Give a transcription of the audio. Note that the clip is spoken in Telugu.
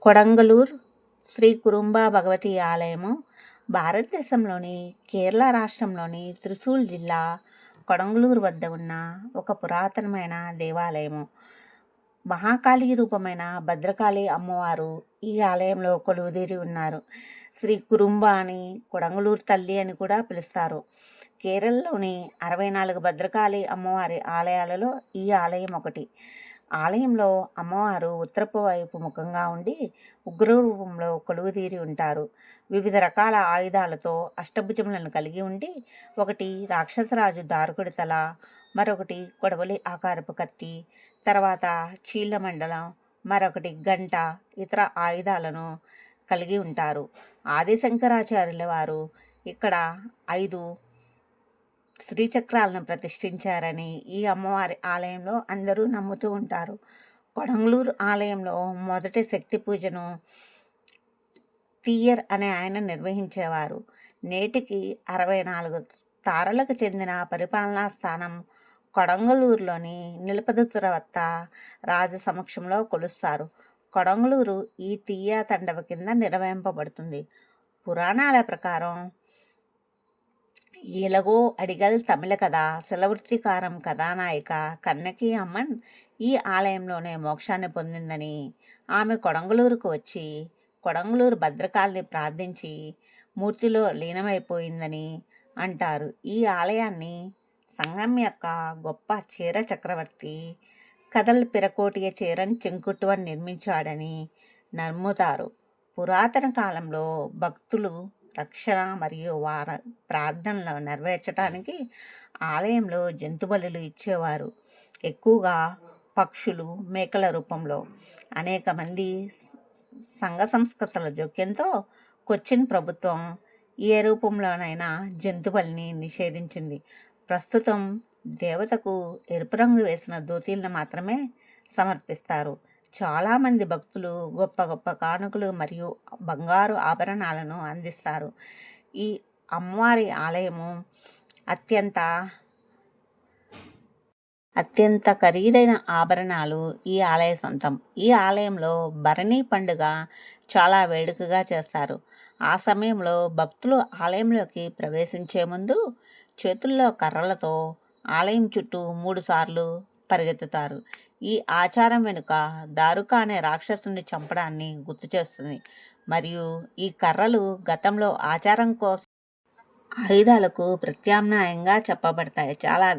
కొడంగలూర్ శ్రీ కురుంబా భగవతి ఆలయము భారతదేశంలోని కేరళ రాష్ట్రంలోని త్రిశూల్ జిల్లా కొడంగలూరు వద్ద ఉన్న ఒక పురాతనమైన దేవాలయము. మహాకాళి రూపమైన భద్రకాళి అమ్మవారు ఈ ఆలయంలో కొలువుదీరి ఉన్నారు. శ్రీ కురుంబ అని, కొడంగలూరు తల్లి అని కూడా పిలుస్తారు. కేరళలోని 64 భద్రకాళి అమ్మవారి ఆలయాలలో ఈ ఆలయం ఒకటి. ఆలయంలో అమ్మవారు ఉత్తరపు వైపు ముఖంగా ఉండి ఉగ్రరూపంలో కొలువుదీరి ఉంటారు. వివిధ రకాల ఆయుధాలతో అష్టభుజములను కలిగి ఉండి, ఒకటి రాక్షసరాజు దారుకుడి తల, మరొకటి కొడవలి ఆకారపు కత్తి, తర్వాత చీలమండలం, మరొకటి గంట, ఇతర ఆయుధాలను కలిగి ఉంటారు. ఆదిశంకరాచార్యుల వారు ఇక్కడ 5 శ్రీచక్రాలను ప్రతిష్ఠించారని ఈ అమ్మవారి ఆలయంలో అందరూ నమ్ముతూ ఉంటారు. కొడంగలూరు ఆలయంలో మొదటి శక్తి పూజను తీయర్ అనే ఆయన నిర్వహించేవారు. నేటికి 64 తారలకు చెందిన పరిపాలనా స్థానం కొడంగలూరులోని నిలపదుతుర వద్ద రాజ సమక్షంలో కొలుస్తారు. కొడంగలూరు ఈ తీయ తండవ కింద నిర్వహింపబడుతుంది. పురాణాల ప్రకారం ఎలాగో అడిగల్ తమిళ కథ సెలవృత్తికారం కథానాయిక కన్నకి అమ్మన్ ఈ ఆలయంలోనే మోక్షాన్ని పొందిందని, ఆమె కొడంగలూరుకు వచ్చి కొడంగలూరు భద్రకాళిని ప్రార్థించి మూర్తిలో లీనమైపోయిందని అంటారు. ఈ ఆలయాన్ని సంగం యొక్క గొప్ప చేర చక్రవర్తి కదల్ పిరకోటియ చేరన్ చెంకుట్టువన్ నిర్మించాడని నమ్ముతారు. పురాతన కాలంలో భక్తులు రక్షణ మరియు వార ప్రార్థనలు నెరవేర్చడానికి ఆలయంలో జంతుబలులు ఇచ్చేవారు. ఎక్కువగా పక్షులు, మేకల రూపంలో. అనేక మంది సంఘ సంస్కృతుల జోక్యంతో కొచ్చిన్ ప్రభుత్వం ఏ రూపంలోనైనా జంతుబలిని నిషేధించింది. ప్రస్తుతం దేవతకు ఎరుపు రంగు వేసిన ధోతీలను మాత్రమే సమర్పిస్తారు. చాలామంది భక్తులు గొప్ప గొప్ప కానుకలు మరియు బంగారు ఆభరణాలను అందిస్తారు. ఈ అమ్మవారి ఆలయము అత్యంత ఖరీదైన ఆభరణాలు ఈ ఆలయ సొంతం. ఈ ఆలయంలో భరణి పండుగ చాలా వేడుకగా చేస్తారు. ఆ సమయంలో భక్తులు ఆలయంలోకి ప్రవేశించే ముందు చేతుల్లో కర్రలతో ఆలయం చుట్టూ 3 సార్లు పరిగెత్తుతారు. ఈ ఆచారం వెనుక దారుక అనే రాక్షసుని చంపడాన్ని గుర్తు చేస్తుంది. మరియు ఈ కర్రలు గతంలో ఆచారం కోసం ఆయుధాలకు ప్రత్యామ్నాయంగా చెప్పబడతాయి. చాలా